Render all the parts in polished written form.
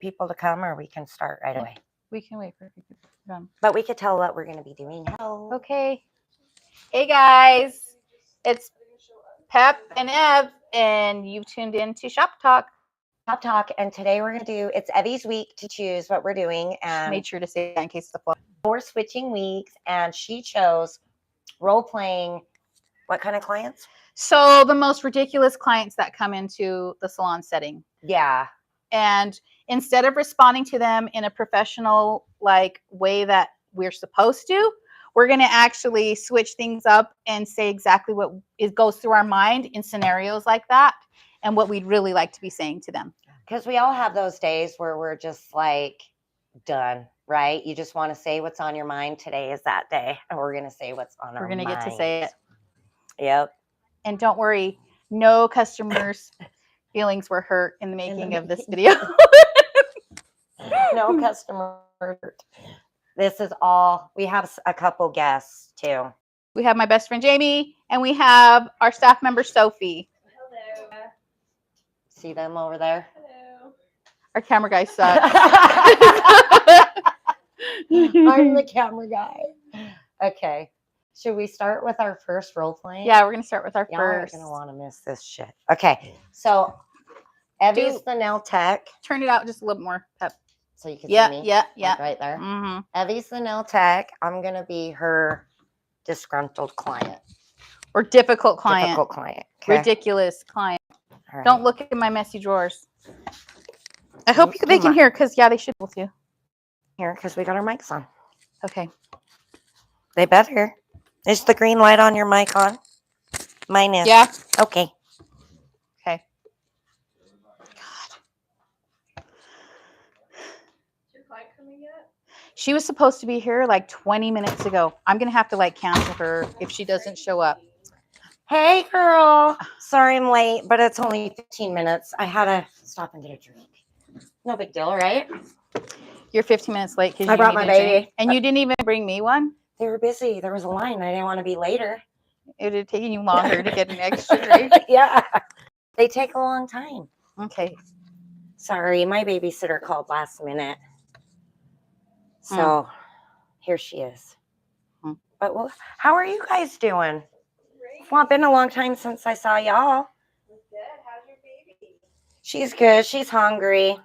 people to come, or we can start right away? We can wait for people to come. But we could tell what we're going to be doing. Hello. Okay. Hey guys, it's Pep and Ev, and you've tuned in to Shop Talk. Shop Talk, and today we're going to do, it's Evie's week to choose what we're doing. And Made sure to say that in case the flow. 4 switching weeks, and she chose role-playing. What kind of clients? So the most ridiculous clients that come into the salon setting. Yeah. And instead of responding to them in a professional like way that we're supposed to, we're going to actually switch things up and say exactly what it goes through our mind in scenarios like that and what we'd really like to be saying to them. Because we all have those days where we're just like done, right? You just want to say what's on your mind. Today is that day, and we're going to say what's on our mind. We're going to get to say it. Yep. And don't worry, no customers' feelings were hurt in the making of this video. No customer hurt. This is all, we have a couple guests too. We have my best friend Jamie, and we have our staff member Sophie. Hello. See them over there? Hello. Our camera guy sucks. I'm the camera guy. Okay. Should we start with our first role playing? Yeah, we're going to start with our Y'all aren't first. going to want to miss this shit. Okay. So, Evie's the nail tech. Turn it out just a little more, Pep. So you can Yeah, see me. yeah, yeah. Like right there. Mm-hmm. Evie's the nail tech. I'm going to be her disgruntled client. Or difficult client. Difficult client. Okay. Ridiculous client. All right. Don't look in my messy drawers. I hope they Come can on. hear, because, yeah, they should be able to. Here, because we got our mics on. Okay. They better. Is the green light on your mic on? Mine is. Yeah. Okay. Okay. Is your client coming yet? She was supposed to be here like 20 minutes ago. I'm going to have to like cancel her if she doesn't show up. Hey, girl. Sorry I'm late, but it's only 15 minutes. I had to stop and get a drink. No big deal, right? You're 15 minutes late because I you brought my needed a drink. baby. And you didn't even bring me one? They were busy. There was a line. I didn't want to be later. It would have taken you longer to get an extra drink. Yeah. They take a long time. Okay. Sorry, my babysitter called last minute. So here she is. But well, how are you guys doing? Great. Well, it's been a long time since I saw y'all. Good. How's your baby? She's good. She's hungry. Aw.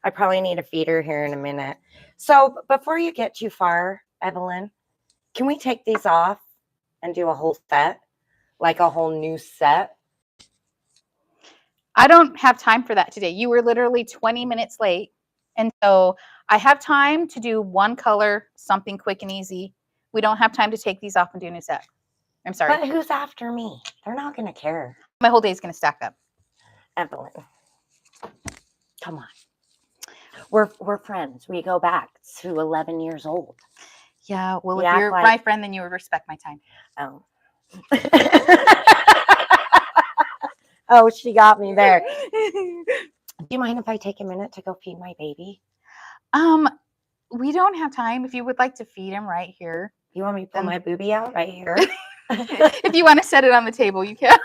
I probably need to feed her here in a minute. So before you get too far, Evelyn, can we take these off and do a whole set? Like a whole new set? I don't have time for that today. You were literally 20 minutes late. And so I have time to do one color, something quick and easy. We don't have time to take these off and do a new set. I'm sorry. But who's after me? They're not going to care. My whole day is going to stack up. Evelyn, come on. We're friends. We go back to 11 years old. Yeah, well, You if act you're like- my friend, then you would respect my time. Oh. Oh, she got me there. Do you mind if I take a minute to go feed my baby? We don't have time. If you would like to feed him right here. You want me to pull my boobie out right here? If you want to set it on the table, you can.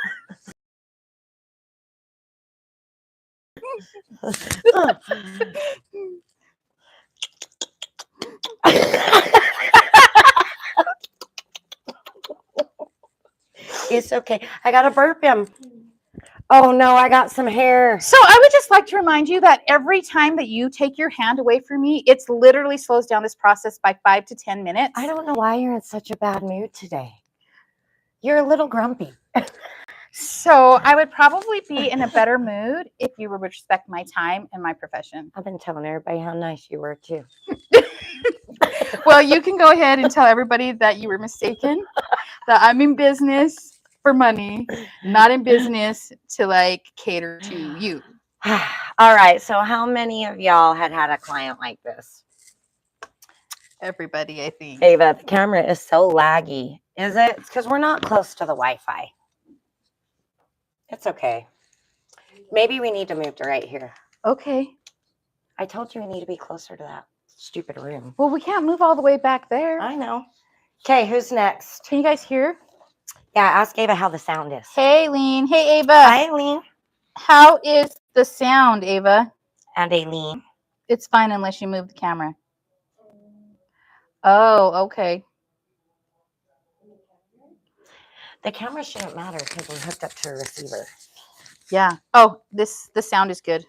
It's okay. I got to burp him. Oh, no, I got some hair. So I would just like to remind you that every time that you take your hand away from me, it's literally slows down this process by 5 to 10 minutes. I don't know why you're in such a bad mood today. You're a little grumpy. So I would probably be in a better mood if you would respect my time and my profession. I've been telling everybody how nice you were, too. Well, you can go ahead and tell everybody that you were mistaken, that I'm in business for money, not in business to like cater to you. All right. So how many of y'all had a client like this? Everybody, I think. Ava, the camera is so laggy. Is it? It's because we're not close to the Wi-Fi. It's okay. Maybe we need to move to right here. Okay. I told you we need to be closer to that stupid room. Well, we can't move all the way back there. I know. Okay, who's next? Can you guys hear? Yeah, ask Ava how the sound is. Hey, Lean. Hey, Ava. Hi, Aileen. How is the sound, Ava? And Aileen. It's fine unless you move the camera. Oh, okay. The camera shouldn't matter because we're hooked up to a receiver. Yeah. Oh, the sound is good.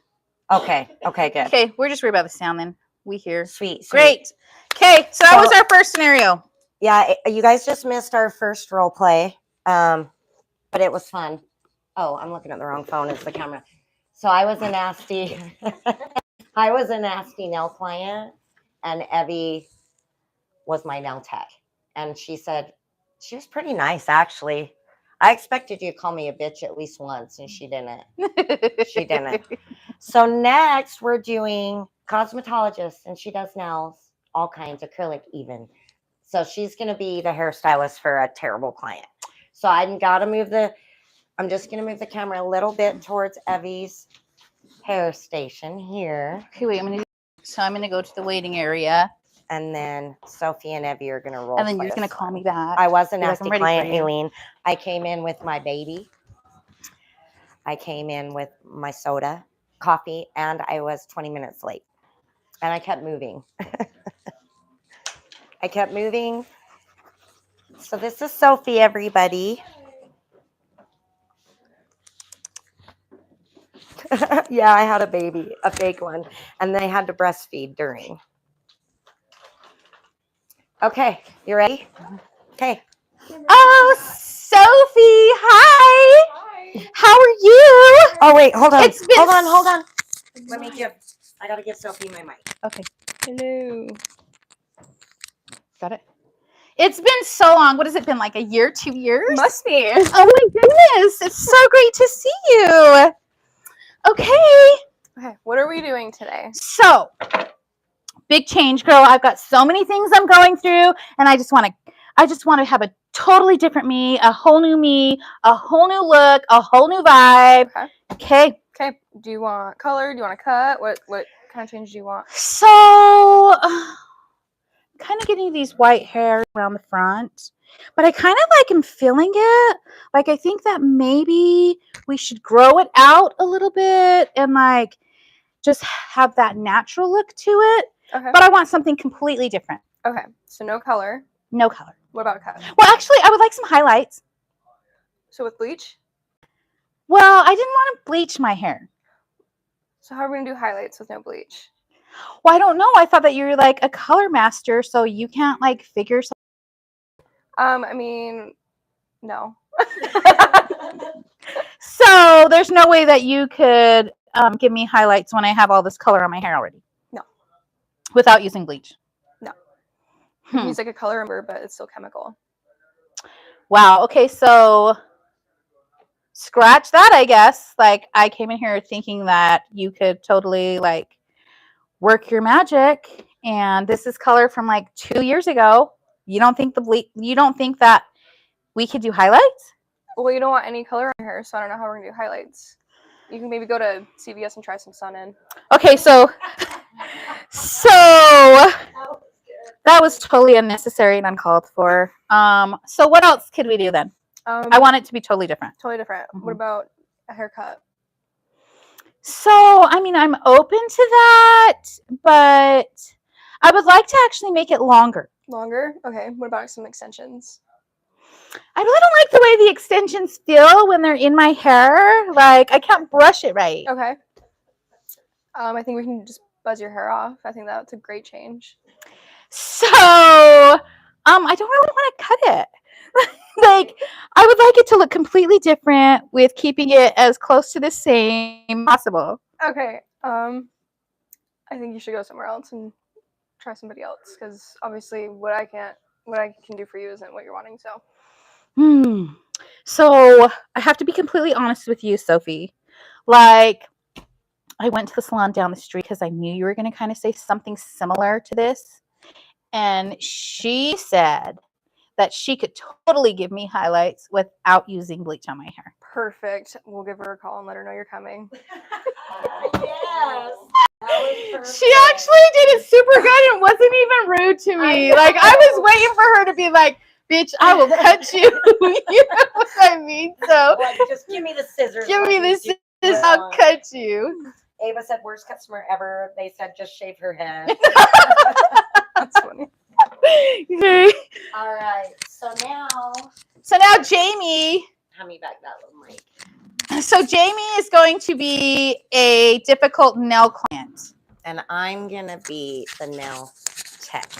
Okay. Okay. Good. Okay, we're just worried about the sound then. We hear. Sweet. Great. Okay, so that was our first scenario. Yeah, you guys just missed our first role play, but it was fun. Oh, I'm looking at the wrong phone. It's the camera. So I was a nasty nail client, and Evie was my nail tech. And she said, she was pretty nice, actually. I expected you to call me a bitch at least once, and she didn't. She didn't. So next we're doing cosmetologist, and she does nails, all kinds, acrylic even. So she's going to be the hairstylist for a terrible client. So I'm just going to move the camera a little bit towards Evie's hair station here. Okay, wait, I'm going to go to the waiting area. And then Sophie and Evie are going to roll. And then you're going to call me back. I was a nasty like, client, Aileen. I came in with my baby. I came in with my soda, coffee, and I was 20 minutes late. And I kept moving. I kept moving. So this is Sophie, everybody. Yeah, I had a baby, a fake one. And then I had to breastfeed during. Okay, you ready? Okay. Oh, Sophie, hi. Hi. How are you? Oh, wait, hold on. It's been Hold on. I got to give Sophie my mic. Okay. Hello. Got it. It's been so long. What has it been, like a year, 2 years? Must be. Oh my goodness. It's so great to see you. Okay. Okay, what are we doing today? So, big change, girl. I've got so many things I'm going through, and I just want to have a totally different me, a whole new look, a whole new vibe. Okay. Okay. Do you want color? Do you want to cut? What kind of change do you want? So, kind of getting these white hairs around the front, but I kind of like am feeling it. Like, I think that maybe we should grow it out a little bit and like just have that natural look to it. Okay. But I want something completely different. Okay. So no color. No color. What about cut? Well, actually, I would like some highlights. So with bleach? Well, I didn't want to bleach my hair. So how are we gonna do highlights with no bleach? Well, I don't know. I thought that you were like a color master, so you can't like figure something. I mean, no. So there's no way that you could give me highlights when I have all this color on my hair already. No. Without using bleach. No. You can use like a color remover, but it's still chemical. Wow. Okay, so scratch that, I guess. Like, I came in here thinking that you could totally like work your magic, and this is color from like 2 years ago. You don't think that we could do highlights? Well, you don't want any color on your hair, so I don't know how we're gonna do highlights. You can maybe go to CVS and try some sun in. Okay, so that was totally unnecessary and uncalled for. So what else could we do then? I want it to be totally different. Totally different. What about a haircut? So, I mean, I'm open to that, but I would like to actually make it longer. Longer? Okay. What about some extensions? I really don't like the way the extensions feel when they're in my hair. Like, I can't brush it right. Okay. I think we can just buzz your hair off. I think that's a great change. So, I don't really want to cut it. Like, I would like it to look completely different with keeping it as close to the same possible. Okay. I think you should go somewhere else and try somebody else, because obviously what I can do for you isn't what you're wanting. So I have to be completely honest with you, Sophie. Like, I went to the salon down the street because I knew you were going to kind of say something similar to this. And she said that she could totally give me highlights without using bleach on my hair. Perfect. We'll give her a call and let her know you're coming. Yes. She actually did it super good and wasn't even rude to me. Like, I was waiting for her to be like, bitch, I will cut you. You know what I mean? So Like, just give me the scissors. give me the scissors, I'll cut you. Ava said, worst customer ever. They said, just shave her head. That's funny. Okay. All right. So now Jamie. hand me back that little mic. So Jamie is going to be a difficult nail client. And I'm going to be the nail tech.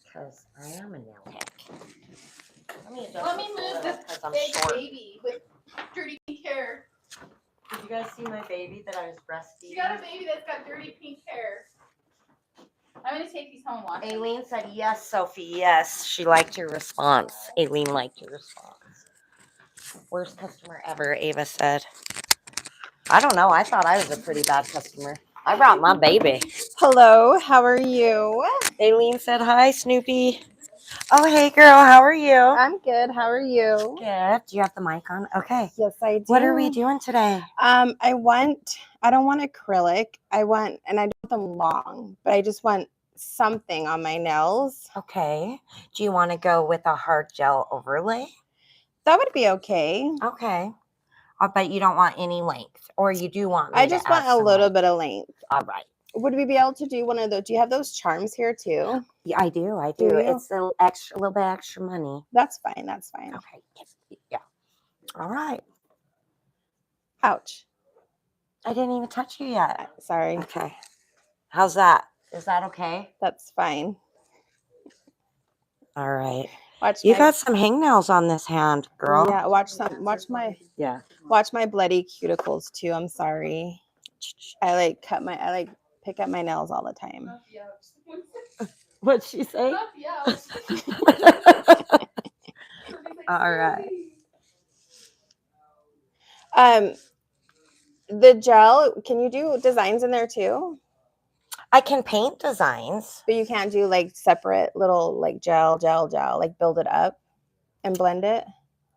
Because I am a nail tech. Let me move this I'm big short. baby with dirty pink hair. Did you guys see my baby that I was breastfeeding? She got a baby that's got dirty pink hair. I'm going to take these home and wash them. Aileen said, yes, Sophie, yes. She liked your response. Aileen liked your response. Worst customer ever, Ava said. I don't know. I thought I was a pretty bad customer. I brought my baby. Hello, how are you? Aileen said, hi, Snoopy. Oh, hey, girl. How are you? I'm good. How are you? Good. Do you have the mic on? Okay. Yes, I do. What are we doing today? I don't want acrylic. And I don't want them long, but I just want something on my nails. Okay. Do you want to go with a hard gel overlay? That would be okay. Okay. I bet you don't want any length, or you do want me I to just add want a some little length? bit of length. All right. Would we be able to do one of those? Do you have those charms here too? Yeah, I do. I Do do. you? It's a little bit extra money. That's fine. That's fine. Okay. Yeah. All right. Ouch. I didn't even touch you yet. Sorry. Okay. How's that? Is that okay? That's fine. All right. Watch You my, got some hangnails on this hand, girl. Yeah, watch my bloody cuticles too. I'm sorry. I pick up my nails all the time. What'd she say? All right. The gel, can you do designs in there too? I can paint designs. But you can't do like separate little like gel, like build it up and blend it.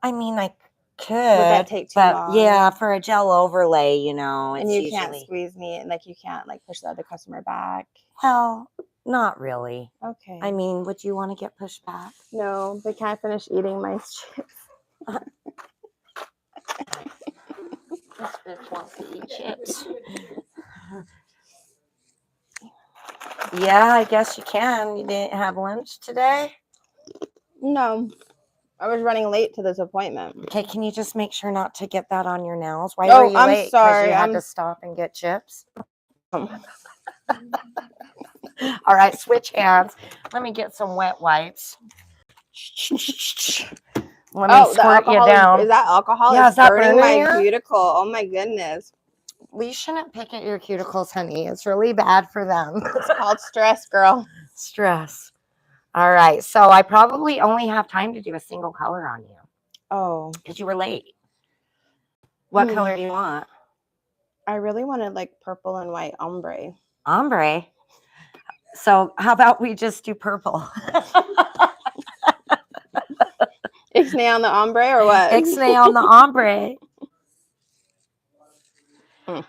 I mean, I could. Would that take too but long? yeah, for a gel overlay, you know, And it's you usually can't squeeze me and like you can't like push the other customer back. well, not really. Okay. I mean, would you want to get pushed back? No, but can I finish eating my chips? This bitch wants to eat chips. Yeah, I guess you can. You didn't have lunch today? No. I was running late to this appointment. Okay, can you just make sure not to get that on your nails? Why Oh, were you I'm late? 'Cause sorry. you had to stop and get chips? All right, switch hands. Let me get some wet wipes. Let me squirt you down. Is that alcohol? Yeah, It's is that burning burning my you? cuticle. Oh my goodness. We shouldn't pick at your cuticles, honey. It's really bad for them. It's called stress, girl. Stress. All right, so I probably only have time to do a single color on you Oh. because you were late. What color do you want? I really wanted like purple and white ombre. Ombre. So how about we just do purple? Ixnay on the ombre or what? Ixnay on the ombre. Mm.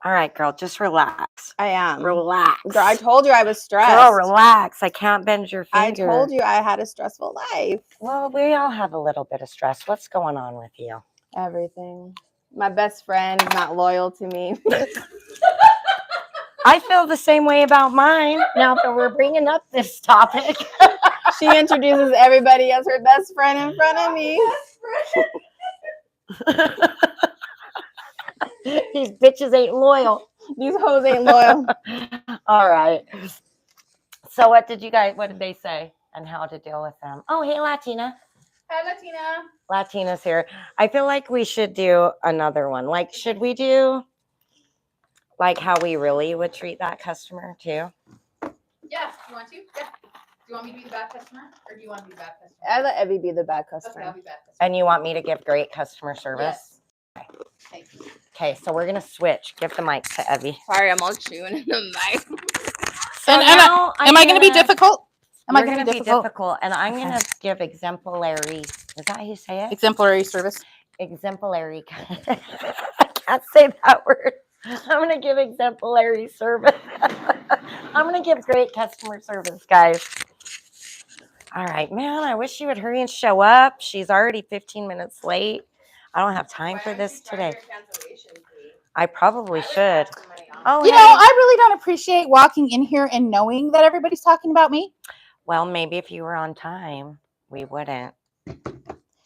All right, girl, just relax. I am. Relax. Girl, I told you I was stressed. Girl, relax. I can't bend your I finger. told you I had a stressful life. Well, we all have a little bit of stress. What's going on with you? Everything. My best friend is not loyal to me. I feel the same way about mine. Now that we're bringing up this topic. She introduces everybody as her best friend in front of me. These bitches ain't loyal. These hoes ain't loyal. All right. So what did they say and how to deal with them? Oh, hey, Latina. Hi, Latina. Latina's here. I feel like we should do another one. Like, should we do like how we really would treat that customer too? Yeah, you want to? Yeah. Do you want me to be the bad customer, or do you want to be the bad customer? I let Evie be the bad Okay, I'll customer. be bad customer. And you want me to give great customer service? Yes. Okay. Okay, so we're gonna switch. Give the mic to Evie. Sorry, I'm all chewing in the mic. So And now am I going to be difficult? Am I You're going to be be difficult? difficult, and I'm gonna give exemplary. Is that how you say it? Exemplary service. Exemplary. I can't say that word. I'm gonna give exemplary service. I'm gonna give great customer service, guys. All right, man. I wish you would hurry and show up. She's already 15 minutes late. I don't have time for this today. I probably should. Oh, You know, I really don't appreciate walking in here and knowing that everybody's talking about me. well, maybe if you were on time, we wouldn't.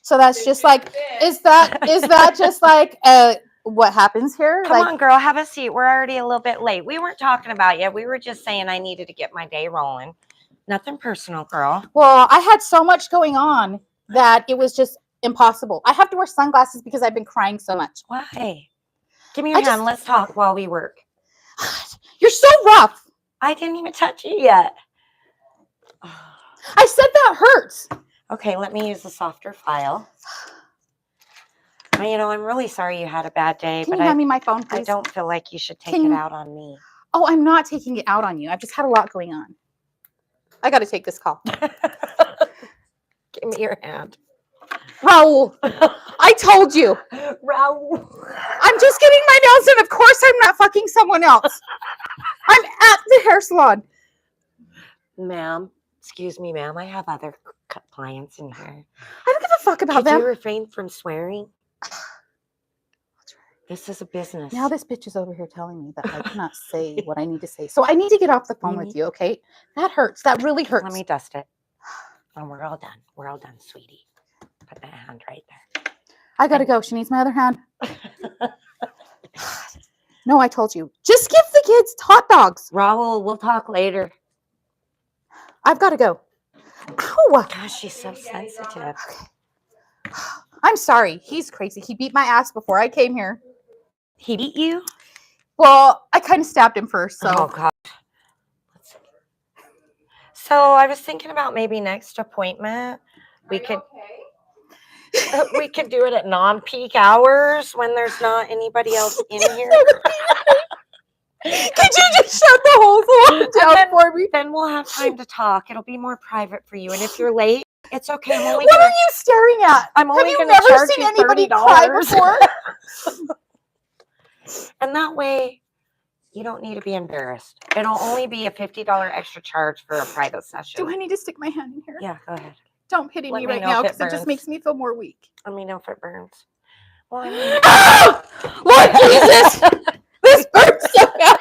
So that's just like, is that just like what happens here? Come Like, on, girl, have a seat. We're already a little bit late. We weren't talking about you. We were just saying I needed to get my day rolling. Nothing personal, girl. well, I had so much going on that it was just impossible. I have to wear sunglasses because I've been crying so much. Why? Give me your hand. Let's talk while we work. You're so rough. I didn't even touch you yet. I said that hurts. Okay, let me use a softer file. You know, I'm really sorry you had a bad day, Can but you hand me my phone, please? I don't feel like you should take Can it you- out on me. Oh, I'm not taking it out on you. I've just had a lot going on. I got to take this call. Give me your hand. Raul, I told you. Raul. I'm just getting my nails done. Of course I'm not fucking someone else. I'm at the hair salon. Ma'am, excuse me, ma'am. I have other clients in here. I don't give a fuck about Could them. you refrain from swearing? This is a business. Now this bitch is over here telling me that I cannot say what I need to say. So I need to get off the phone with you, okay? That hurts. That really hurts. Let me dust it. And we're all done. We're all done, sweetie. Put that hand right there. I gotta go. She needs my other hand. No, I told you. Just give the kids hot dogs. Raul, we'll talk later. I've got to go. Ow! Gosh, she's so sensitive. I'm sorry. He's crazy. He beat my ass before I came here. He beat you? Well, I kind of stabbed him first, so. Oh, gosh. Let's see. So I was thinking about maybe next appointment, we could do it at non-peak hours when there's not anybody else in here. Could you just shut the whole salon down for me? Then we'll have time to talk. It'll be more private for you. And if you're late, it's okay. I'm only What gonna, are you staring at? I'm only Have you gonna never charge seen you anybody cry $30. before? And that way, you don't need to be embarrassed. It'll only be a $50 extra charge for a private session. Do I need to stick my hand in here? Yeah, go ahead. Don't pity Let me me right know now if it because it just burns. makes me feel more weak. Let me know if it burns. Well, I mean, Lord Jesus! This hurts so bad.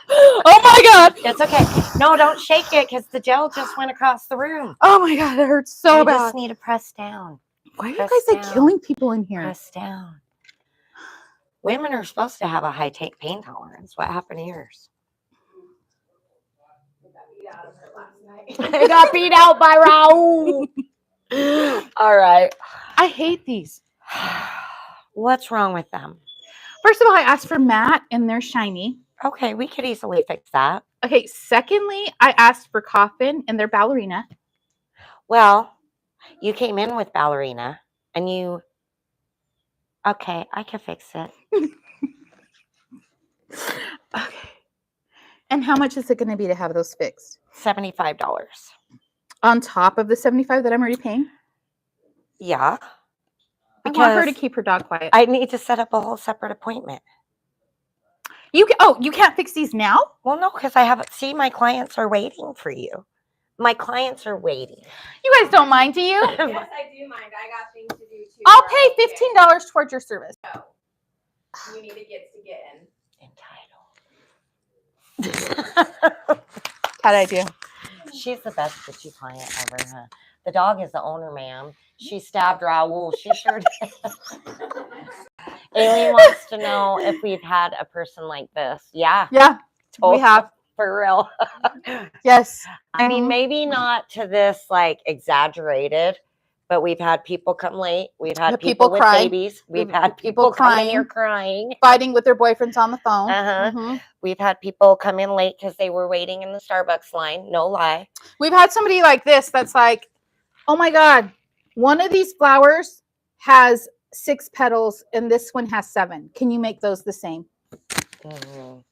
Oh my God! it's okay. No, don't shake it because the gel just went across the room. Oh my God, it hurts so You bad. just need to press down. Why are you press guys like down. killing people in here? Press down. Women are supposed to have a high pain tolerance. What happened to yours? I got beat out by Raul. All right. I hate these. What's wrong with them? First of all, I asked for matte and they're shiny. Okay, we could easily fix that. Okay, secondly, I asked for coffin and they're ballerina. Well, you came in with ballerina and you... Okay, I can fix it. Okay. And how much is it going to be to have those fixed? $75. On top of the 75 that I'm already paying? Yeah. I want her to Because keep her dog quiet. I need to set up a whole separate appointment. You can't fix these now? Well, no, because I haven't... See, my clients are waiting for you. My clients are waiting. You guys don't mind, do you? Yes, I do mind. I got things to do too. I'll pay $15 towards your service. You need to get in. Entitled. How'd I do? She's the best bitchy client ever, huh? The dog is the owner, ma'am. She stabbed Raul. She sure did. Aileen wants to know if we've had a person like this. Yeah, Yeah, we have. for real. Yes. I mean, Mhm. maybe not to this like exaggerated, but we've had people come late. We've had The people people with cry. babies. We've We've- had people people come in here crying. Fighting with their boyfriends on the phone. Uh-huh. Mhm. We've had people come in late because they were waiting in the Starbucks line. No lie. We've had somebody like this that's like, oh my God, one of these flowers has 6 petals and this one has 7. Can you make those the same? Mhm.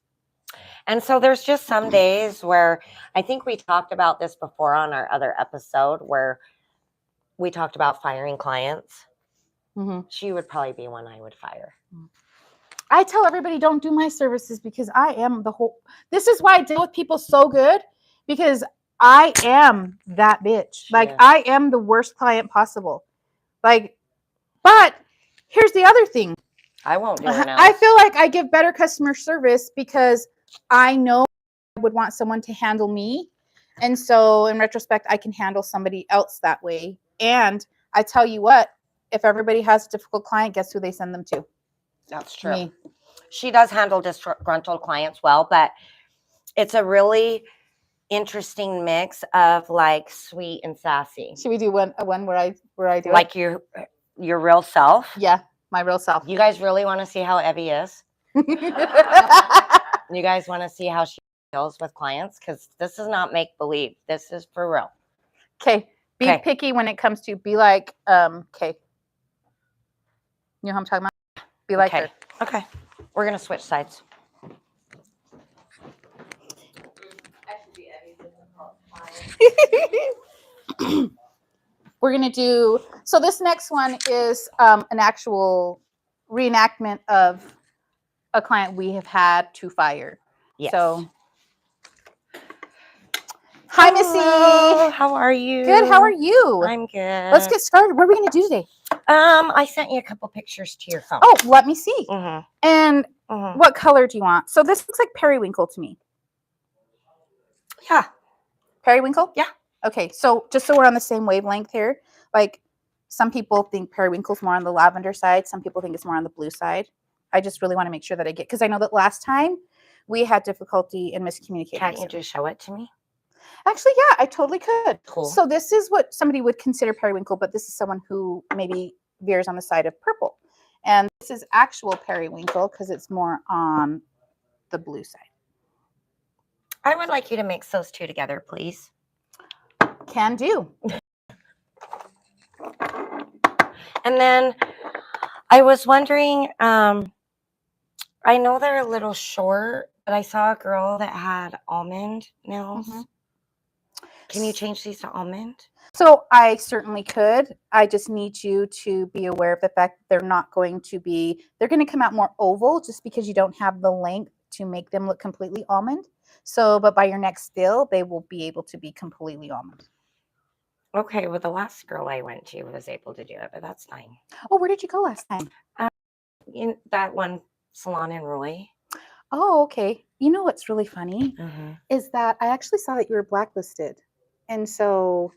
And so there's just some days where I think we talked about this before on our other episode where we talked about firing clients. Mhm. She would probably be one I would fire. I tell everybody don't do my services because I am the whole. This is why I deal with people so good because I am that bitch. Like Yeah. I am the worst client possible. Like, but here's the other thing. I won't do her nails. I feel like I give better customer service because I know I would want someone to handle me. And so in retrospect, I can handle somebody else that way. And I tell you what, if everybody has a difficult client, guess who they send them to? That's true. Me. She does handle disgruntled clients well, but it's a really interesting mix of like sweet and sassy. Should we do one where I do it? Like your real self. Yeah, my real self. You guys really want to see how Evy is? You guys want to see how she deals with clients? Because this is not make believe. This is for real. Okay. Be 'Kay. picky when it comes to be like, okay. You know how I'm talking about? Be like Okay. her. Okay. We're gonna switch sides. I should be Evie difficult client. We're going to do, so this next one is an actual reenactment of a client we have had to fire. Yes. So, hi, Missy. Hello, how are you? Good. How are you? I'm good. Let's get started. What are we going to do today? I sent you a couple pictures to your phone. Oh, let me see. Mm-hmm. And Mm-hmm. what color do you want? So this looks like periwinkle to me. Yeah. Periwinkle? Yeah. Okay, so just so we're on the same wavelength here, like some people think periwinkle's more on the lavender side, some people think it's more on the blue side. I just really want to make sure that I get, because I know that last time we had difficulty in miscommunicating. Can't you just show it to me? Actually, yeah, I totally could. Cool. So this is what somebody would consider periwinkle, but this is someone who maybe veers on the side of purple. And this is actual periwinkle because it's more on the blue side. I would like you to mix those two together, please. Can do. And then I was wondering, I know they're a little short, but I saw a girl that had almond nails. Mhm. Can you change these to almond? So I certainly could. I just need you to be aware of the fact that they're not going to be, they're going to come out more oval just because you don't have the length to make them look completely almond. So, but by your next fill, they will be able to be completely almond. Okay, well, the last girl I went to was able to do it, but that's fine. Oh, where did you go last time? In that one salon in Roy. Oh, okay. You know what's really funny Mm-hmm. is that I actually saw that you were blacklisted. And so,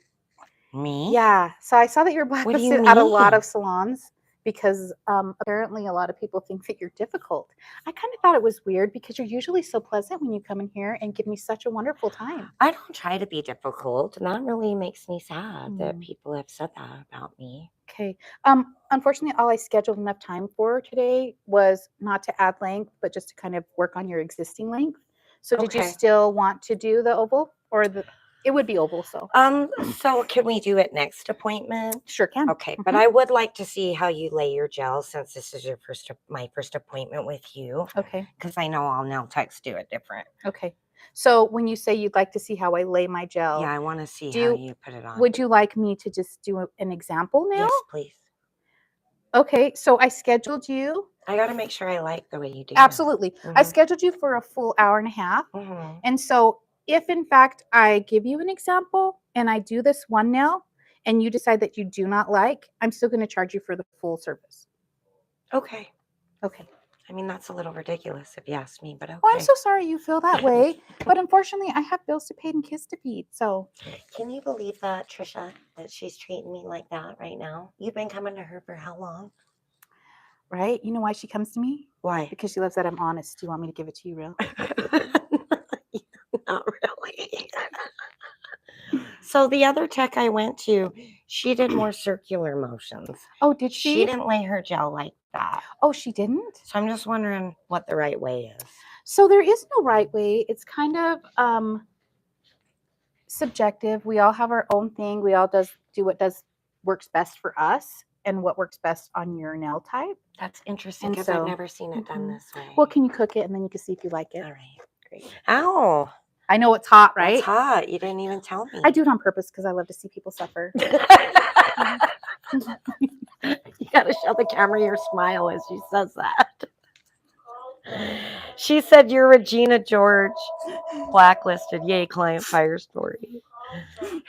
Me? yeah. So I saw that you were What do you blacklisted at a lot mean? of salons because apparently a lot of people think that you're difficult. I kind of thought it was weird because you're usually so pleasant when you come in here and give me such a wonderful time. I don't try to be difficult, and that really makes me sad that Mm. people have said that about me. Okay. Unfortunately, all I scheduled enough time for today was not to add length, but just to kind of work on your existing length. So did you Okay. still want to do the oval or it would be oval, so So can we do it next appointment? sure can. Okay, but Mhm. I would like to see how you lay your gel since this is your my first appointment with you, Okay. because I know all nail techs do it different. Okay. So when you say you'd like to see how I lay my gel, Yeah, I want to see do how you- you put it on. would you like me to just do an example now? Yes, please. Okay. So I scheduled you. I got to make sure I like the way you do. Absolutely. I Mhm. scheduled you for a full hour and a half. Mm-hmm. And so if in fact I give you an example and I do this one nail and you decide that you do not like, I'm still going to charge you for the full service. Okay. Okay. I mean, that's a little ridiculous if you ask me, but okay. Well, I'm so sorry you feel that way, but unfortunately I have bills to pay and kids to feed. So Can you believe that, Trisha, that she's treating me like that right now? You've been coming to her for how long? right. You know why she comes to me? Why? Because she loves that I'm honest. Do you want me to give it to you real? Not really. So the other tech I went to, she did more circular motions. Oh, did She she? didn't lay her gel like that. Oh, she didn't? So I'm just wondering what the right way is. So there is no right way. It's kind of subjective. We all have our own thing. We all do what works best for us and what works best on your nail type. That's interesting And because so- I've never seen it done Mhm. this way. Well, can you cook it and then you can see if you like it? All right, great. Ow, I know it's hot, right? that's hot. You didn't even tell me. I do it on purpose because I love to see people suffer. You gotta show the camera your smile as she says that. She said you're Regina George, blacklisted. Yay, client fire story.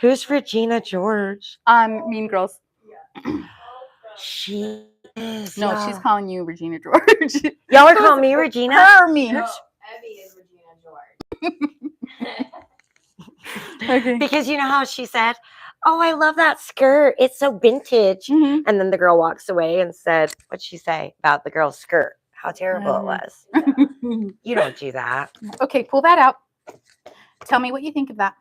Who's Regina George? Mean Girls. She No, she's calling you Regina George. Y'all are calling me Regina. Her, me. No, Evie is Regina George. Okay. Because you know how she said, "Oh, I love that skirt. It's so vintage." Mhm. And then the girl walks away and said, "What'd she say about the girl's skirt? How terrible it was." You don't do that. Okay, pull that out. Tell me what you think of that.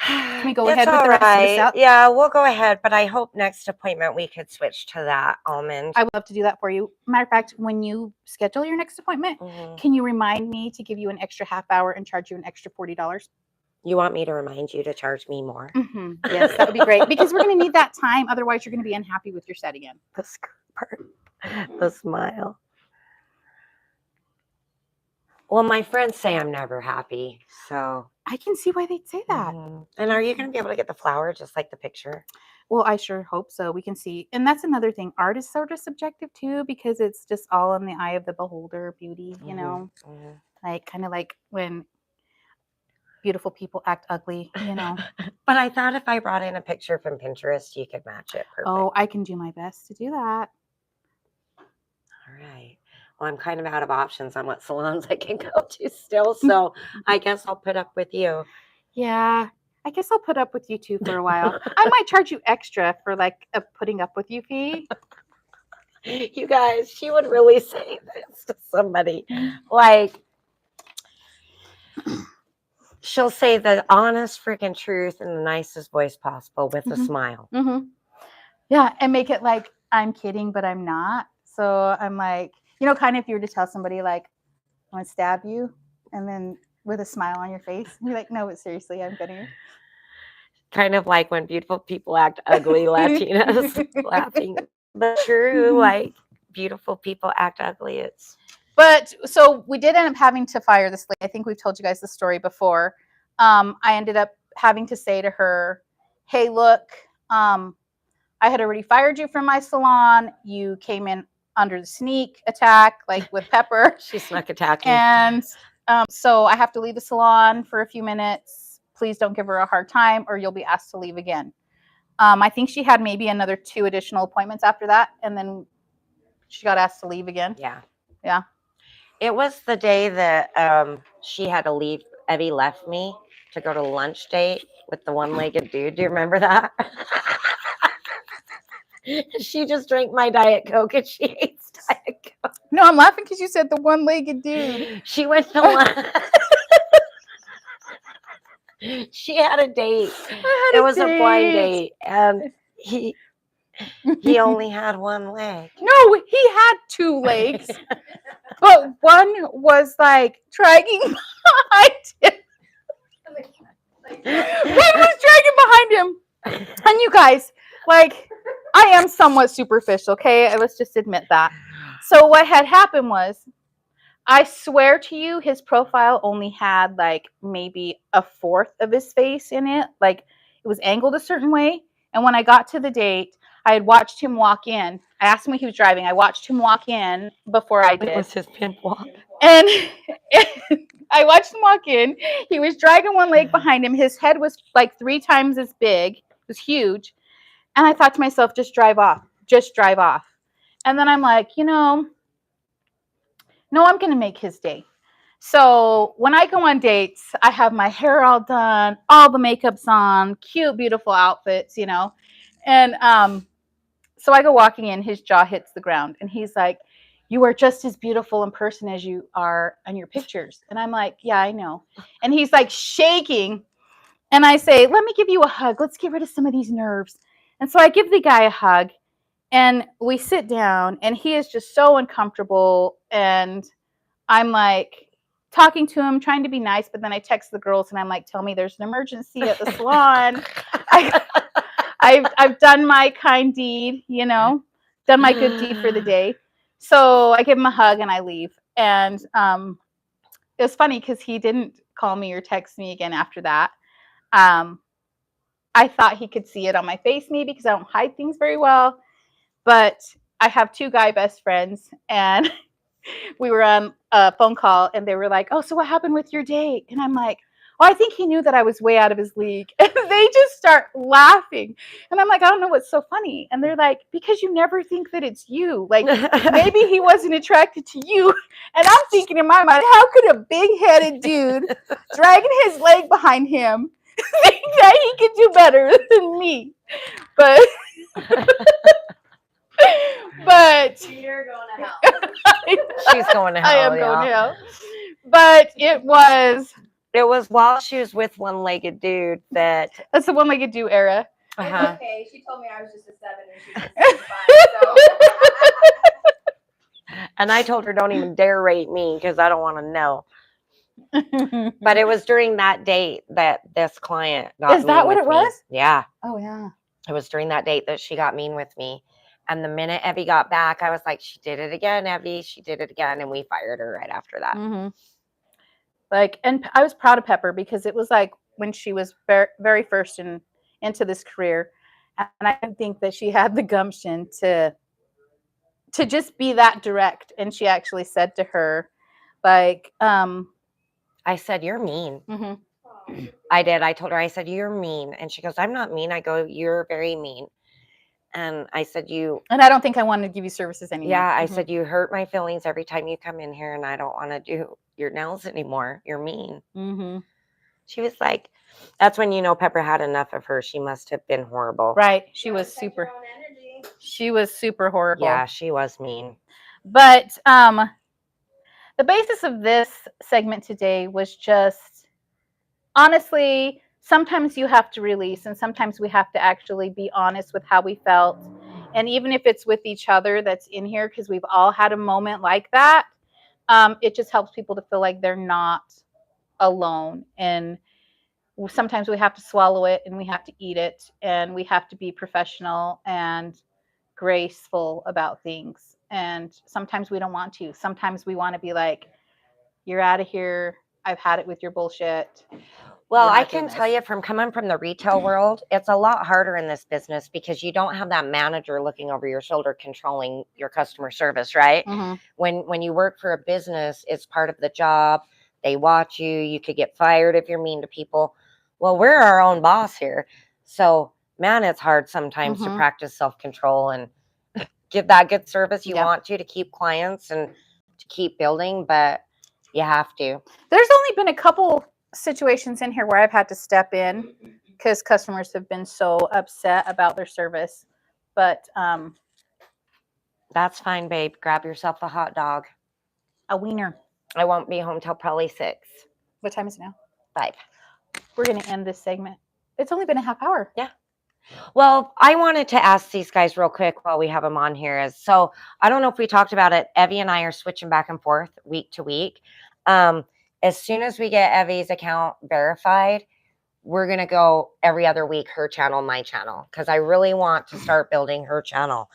Can we go ahead with the rest of this out? Yeah, we'll go ahead. But I hope next appointment we could switch to that almond. I would love to do that for you. Matter of fact, when you schedule your next appointment, Mhm. can you remind me to give you an extra half hour and charge you an extra $40? You want me to remind you to charge me more? Yes, that would be great because we're going to need that time. Otherwise, you're going to be unhappy with your set again. The skirt part, the smile. Well, my friends say I'm never happy, so. I can see why they'd say that. And are you going to be able to get the flower just like the picture? Well, I sure hope so. We can see. And that's another thing. Art is sort of subjective too because it's just all in the eye of the beholder, beauty, you know, like kind of like when beautiful people act ugly, you know. But I thought if I brought in a picture from Pinterest, you could match it perfect. Oh, I can do my best to do that. All right. Well, I'm kind of out of options on what salons I can go to still, so I guess I'll put up with you. Yeah, I guess I'll put up with you too for a while. I might charge you extra for like a putting up with you fee. You guys, she would really say this to somebody. Like, she'll say the honest freaking truth in the nicest voice possible with a smile. Yeah, and make it like I'm kidding, but I'm not. So I'm like, you know, kind of if you were to tell somebody like, I want to stab you, and then with a smile on your face, you're like, no, but seriously, I'm kidding. Kind of like when beautiful people act ugly, Latinas laughing. But true, like beautiful people act ugly. But so we did end up having to fire this lady. I think we've told you guys the story before. I ended up having to say to her, hey, look, I had already fired you from my salon. You came in under the sneak attack, like with Pepper. She snuck attacking. And so I have to leave the salon for a few minutes. Please don't give her a hard time or you'll be asked to leave again. I think she had maybe another 2 additional appointments after that. And then she got asked to leave again. Yeah. Yeah. It was the day that she had to leave. Evie left me to go to lunch date with the one-legged dude. Do you remember that? She just drank my Diet Coke and she hates Diet Coke. No, I'm laughing because you said the one-legged dude. She went to lunch. She had a date. It was a blind date. And he only had one leg. No, he had 2 legs. But one was like dragging behind him. One was dragging behind him. And you guys, like, I am somewhat superficial, okay? Let's just admit that. So what had happened was, I swear to you, his profile only had like maybe a fourth of his face in it. Like it was angled a certain way. And when I got to the date, I had watched him walk in. I asked him when he was driving. I watched him walk in before I did. It was his pimp walk. And I watched him walk in. He was dragging one leg behind him. His head was like 3 times as big. It was huge. And I thought to myself, just drive off. Just drive off. And then I'm like, you know, no, I'm going to make his day. So when I go on dates, I have my hair all done, all the makeup's on, cute, beautiful outfits, you know. And so I go walking in, his jaw hits the ground. And he's like, you are just as beautiful in person as you are on your pictures. And I'm like, yeah, I know. And he's like shaking. And I say, let me give you a hug. Let's get rid of some of these nerves. And so I give the guy a hug. And we sit down, and he is just so uncomfortable. And I'm like talking to him, trying to be nice. But then I text the girls, and I'm like, tell me there's an emergency at the salon. I've done my kind deed, you know, done my good deed for the day. So I give him a hug, and I leave. And it was funny because he didn't call me or text me again after that. I thought he could see it on my face maybe because I don't hide things very well. But I have 2 guy best friends, and we were on a phone call, and they were like, oh, so what happened with your date? And I'm like, Oh, I think he knew that I was way out of his league. And they just start laughing. And I'm like, I don't know what's so funny. And they're like, because you never think that it's you. Like, maybe he wasn't attracted to you. And I'm thinking in my mind, how could a big-headed dude dragging his leg behind him think that he could do better than me? But You're going to hell. She's going to hell. I am going to yeah. hell. But it was It was while she was with one-legged dude that. that's the one-legged do era. It's Uh-huh. okay. She told me I was just a 7 and she's a 5. And I told her, don't even dare rate me because I don't want to know. But it was during that date that this client got Is that mean what with it me. was? Yeah. Oh yeah. It was during that date that she got mean with me. And the minute Evie got back, I was like, she did it again, Evie. She did it again. And we fired her right after that. Mm-hmm. Like, and I was proud of Pepper because it was like when she was very first into this career, and I didn't think that she had the gumption to just be that direct. And she actually said to her, like, I said, you're mean. mm-hmm. I did. I told her, I said, you're mean. And she goes, I'm not mean. I go, you're very mean. And I said, And I don't think I wanted to give you services anymore. yeah, I Mhm. said, you hurt my feelings every time you come in here and I don't want to do your nails anymore. You're mean. Mm-hmm. She was like, that's when you know Pepper had enough of her. She must have been horrible. Right. She was Protect super. your own energy. She was super horrible. Yeah, she was mean. But the basis of this segment today was just, honestly, sometimes you have to release and sometimes we have to actually be honest with how we felt. And even if it's with each other that's in here, because we've all had a moment like that, it just helps people to feel like they're not alone. And sometimes we have to swallow it and we have to eat it and we have to be professional and graceful about things. And sometimes we don't want to. Sometimes we want to be like, you're out of here. I've had it with your bullshit. Well, We're I not doing can tell this. you from coming from the retail world, it's a lot harder in this business because you don't have that manager looking over your shoulder controlling your customer service, right? Mm-hmm. When you work for a business, it's part of the job. They watch you. You could get fired if you're mean to people. Well, we're our own boss here. So, man, it's hard sometimes to Mhm. practice self-control and give that good service you Yeah. want to keep clients and to keep building, but you have to. There's only been a couple situations in here where I've had to step in because customers have been so upset about their service. But That's fine, babe. Grab yourself a hot dog. a wiener. I won't be home till probably 6, What time is it now? 5. We're going to end this segment. It's only been a half hour. Yeah. Well, I wanted to ask these guys real quick while we have them on here. So I don't know if we talked about it. Evie and I are switching back and forth week to week. As soon as we get Evie's account verified, we're going to go every other week, her channel, my channel, because I really want to start building her channel.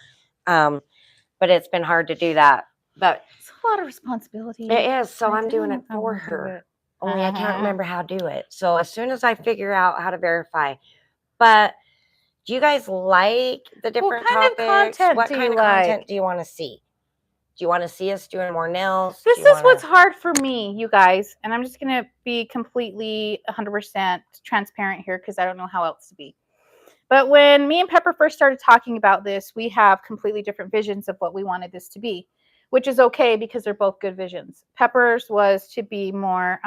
But it's been hard to do that. But It's a lot of responsibility. it is. So I I'm don't doing know it if I for wanna do her. it. Only I can't Uh-huh. remember how to do it. So as soon as I figure out how to verify. But do you guys like the different kind of topics? content What do kind you of content like? do you want to see? Do you want to see us doing more nails? This Do you is what's wanna- hard for me, you guys. And I'm just going to be completely 100% transparent here because I don't know how else to be. But when me and Pepper first started talking about this, we have completely different visions of what we wanted this to be, which is okay because they're both good visions. Pepper's was to be more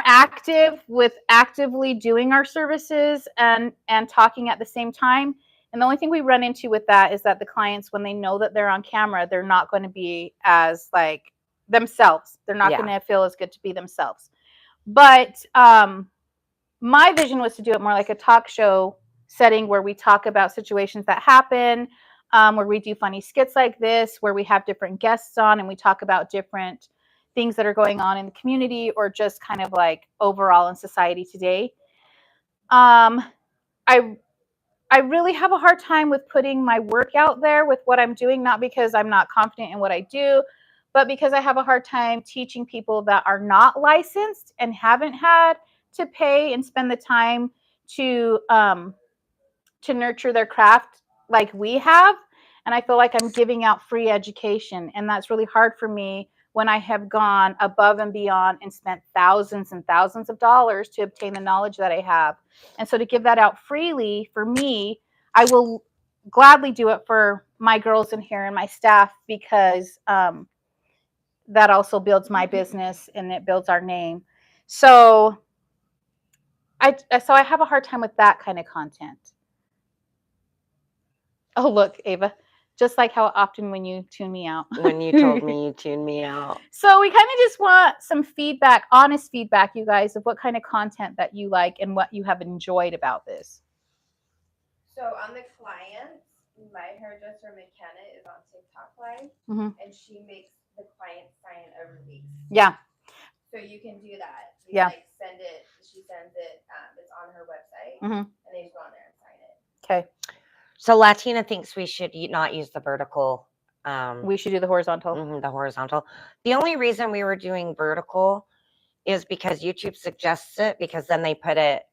active with actively doing our services and talking at the same time. And the only thing we run into with that is that the clients, when they know that they're on camera, they're not going to be as like themselves. They're not Yeah. going to feel as good to be themselves. But my vision was to do it more like a talk show setting where we talk about situations that happen, where we do funny skits like this, where we have different guests on and we talk about different things that are going on in the community or just kind of like overall in society today. I really have a hard time with putting my work out there with what I'm doing, not because I'm not confident in what I do, but because I have a hard time teaching people that are not licensed and haven't had to pay and spend the time to nurture their craft like we have. And I feel like I'm giving out free education, and that's really hard for me when I have gone above and beyond and spent thousands and thousands of dollars to obtain the knowledge that I have. And so to give that out freely for me, I will gladly do it for my girls in here and my staff, because that also builds my business and it builds our name. So I have a hard time with that kind of content. Oh, look, Ava, just like how often when you tune me out. When you told me you tuned me out. So we kind of just want some feedback, honest feedback, you guys, of what kind of content that you like and what you have enjoyed about this. So on the clients, my hairdresser McKenna is on TikTok Live, Mhm. and she makes the client sign a release. Yeah. So you can do that. You Yeah. like send it. She sends it. It's on her website, Mhm. and they just go on there and sign it. Okay. So Latina thinks we should not use the vertical. We should do the horizontal. The horizontal. The only reason we were doing vertical is because YouTube suggests it, because then they put it.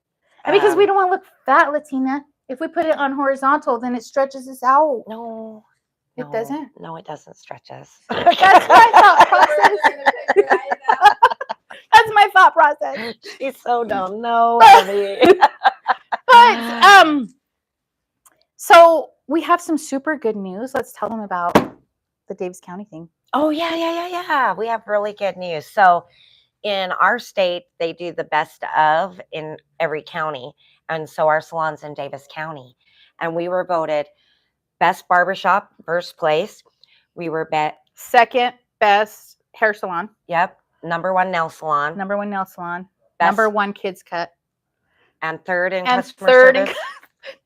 And because we don't want to look fat, Latina. If we put it on horizontal, then it stretches us out. No. It doesn't? No, it doesn't stretch us. That's my thought process. That's my thought process. She's so dumb. No, Evie. But so we have some super good news. Let's tell them about the Davis County thing. Oh, yeah. We have really good news. So in our state, they do the best of in every county. And so our salon's in Davis County. And we were voted best barbershop, first place. We were second best hair salon. Yep. Number one nail salon. Number one nail salon. Best, number one kids cut. And third in and customer third service.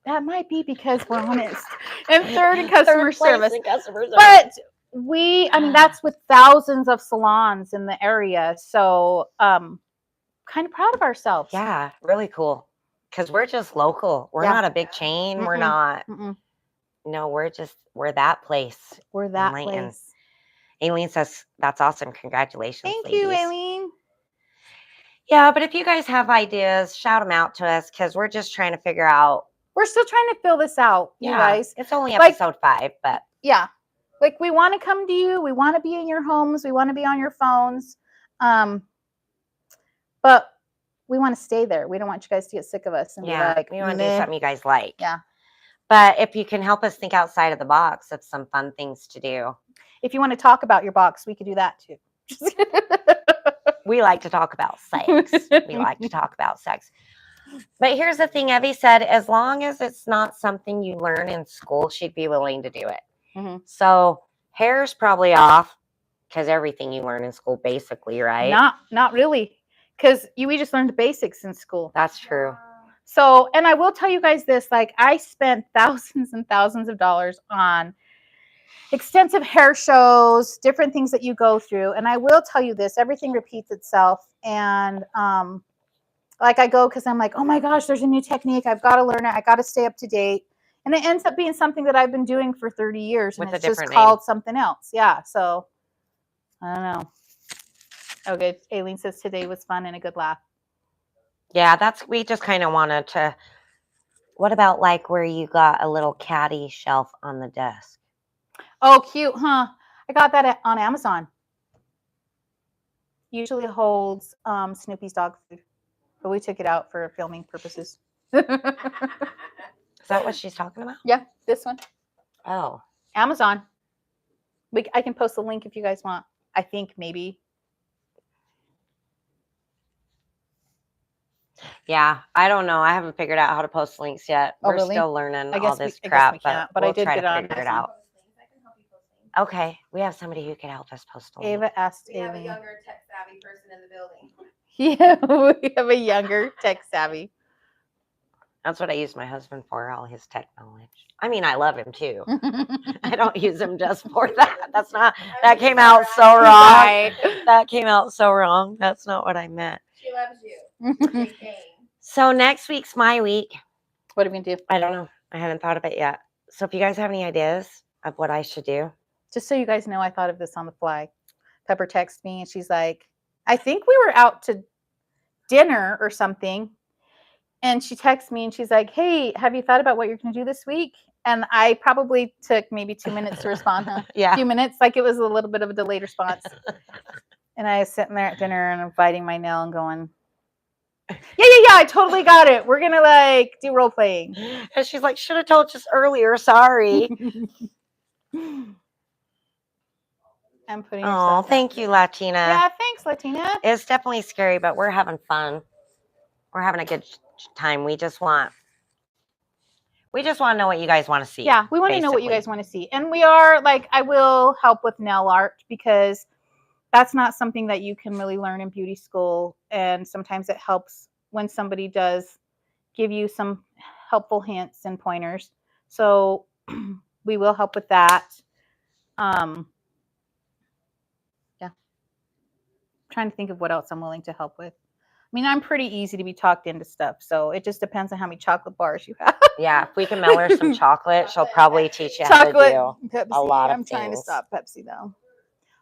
That might be because we're honest. And third in customer service. Customer service. But that's with thousands of salons in the area. So kind of proud of ourselves. Yeah, really cool. Because we're just local. We're not a big chain. Mm-mm. We're not. Mm-mm. No, we're that place. We're that Layton. place. Aileen says, that's awesome. Congratulations. Thank ladies. you, Aileen. Yeah, but if you guys have ideas, shout them out to us, because we're just trying to figure out. We're still trying to fill this out, you guys. It's only Like- episode 5, but. Yeah. Like, we want to come to you. We want to be in your homes. We want to be on your phones. But we want to stay there. We don't want you guys to get sick of us and be like, we want to do "Meh." something you guys like. Yeah. But if you can help us think outside of the box of some fun things to do. If you want to talk about your box, we could do that too. We like to talk about sex. We like to talk about sex. But here's the thing, Evie said, as long as it's not something you learn in school, she'd be willing to do it. Mhm. So hair's probably off, because everything you learn in school, basically, right? Not really. Because we just learned the basics in school. That's true. So, and I will tell you guys this, like, I spent thousands and thousands of dollars on extensive hair shows, different things that you go through. And I will tell you this, everything repeats itself. And like, I go because I'm like, oh my gosh, there's a new technique. I've got to learn it. I got to stay up to date. And it ends up being something that I've been doing for 30 years. And With a it's just different called something else. Yeah. So I don't know. Okay. Aileen says today was fun and a good laugh. Yeah, we just kind of wanted to. What about like where you got a little caddy shelf on the desk? Oh, cute, huh? I got that on Amazon. Usually holds Snoopy's dog food, but we took it out for filming purposes. Is that what she's talking about? Yeah, this one. Oh. Amazon. I can post the link if you guys want. I think maybe. Yeah, I don't know. I haven't figured out how to post links yet. Oh, We're really? still learning I guess all this we crap, can't, but we'll I did try get to on figure it Amazon. out. I can help you post things. Okay, we have somebody who could help us post a link. Ava asked We have a Aileen. younger tech savvy person in the building. Yeah, we have a younger tech savvy. That's what I use my husband for, all his tech knowledge. I mean, I love him too. I don't use him just for that. That came out so wrong. Right. That came out so wrong. That's not what I meant. She loves you. Big game. So next week's my week. What are we gonna do? I don't know. I haven't thought of it yet. So if you guys have any ideas of what I should do. Just so you guys know, I thought of this on the fly. Pepper texted me and she's like, I think we were out to dinner or something. And she texts me and she's like, hey, have you thought about what you're going to do this week? And I probably took maybe 2 minutes to respond, huh? Yeah. A few minutes, like it was a little bit of a delayed response. And I was sitting there at dinner and I'm biting my nail and going, yeah, I totally got it. We're gonna like do role playing. And she's like, should have told just earlier. Sorry. I'm putting Oh, yourself thank you, Latina. Yeah, thanks, Latina. It's definitely scary, but we're having fun. We're having a good time. We just want to know what you guys want to see. Yeah, we want to know what you basically. guys want to see. And we are like, I will help with nail art because that's not something that you can really learn in beauty school. And sometimes it helps when somebody does give you some helpful hints and pointers. So we will help with that. Yeah. Trying to think of what else I'm willing to help with. I mean, I'm pretty easy to be talked into stuff. So it just depends on how many chocolate bars you have. Yeah, if we can mail her some chocolate, she'll probably teach you how to do Pepsi. a lot of I'm trying to things. stop Pepsi though.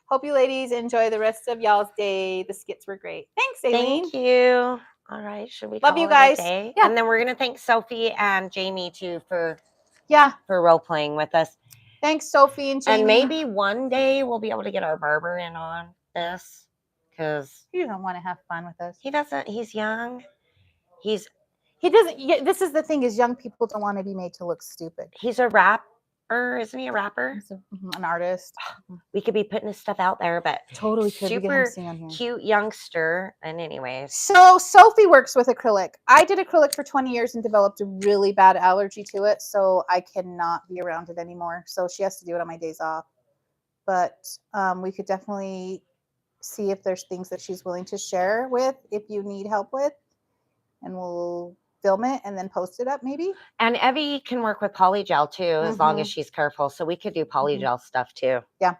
Hope you ladies enjoy the rest of y'all's day. The skits were great. Thanks, Aileen. Thank you. All right, should we Love call you it guys. a day? Yeah. And then we're gonna thank Sophie and Jamie too for Yeah. role playing with us. Thanks, Sophie and Jamie. And maybe one day we'll be able to get our barber in on this because he doesn't want to have fun with us. he doesn't. He's young. He doesn't. Yeah, this is the thing: is young people don't want to be made to look stupid. He's a rapper, isn't he? A rapper. He's an artist. We could be putting his stuff out there, but Totally could. We get him super to sing on here. cute youngster. And anyways, So Sophie works with acrylic. I did acrylic for 20 years and developed a really bad allergy to it, so I cannot be around it anymore. So she has to do it on my days off. But we could definitely see if there's things that she's willing to share with if you need help with, and we'll film it and then post it up maybe. and Evie can work with polygel too, as long as she's careful. So we could do polygel stuff too. Yeah.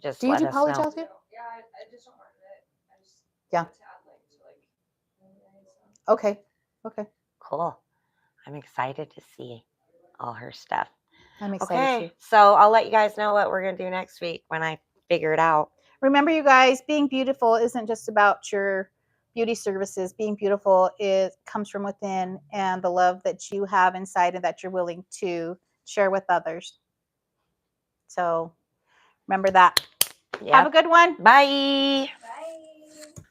Just Do you let do us know. polygel too? Yeah, I just don't work it. I just Yeah. like to add like Okay. Okay. Cool. I'm excited to see all her stuff. I'm excited Okay, too. so I'll let you guys know what we're gonna do next week when I figure it out. Remember, you guys, being beautiful isn't just about your beauty services. Being beautiful comes from within, and the love that you have inside and that you're willing to share with others. So remember that. Yeah. Have a good one. Bye. bye.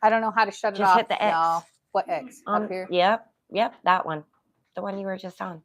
I don't know how to shut it Just off. hit the X. Y'all. What X? Up here? Yep, that one. The one you were just on.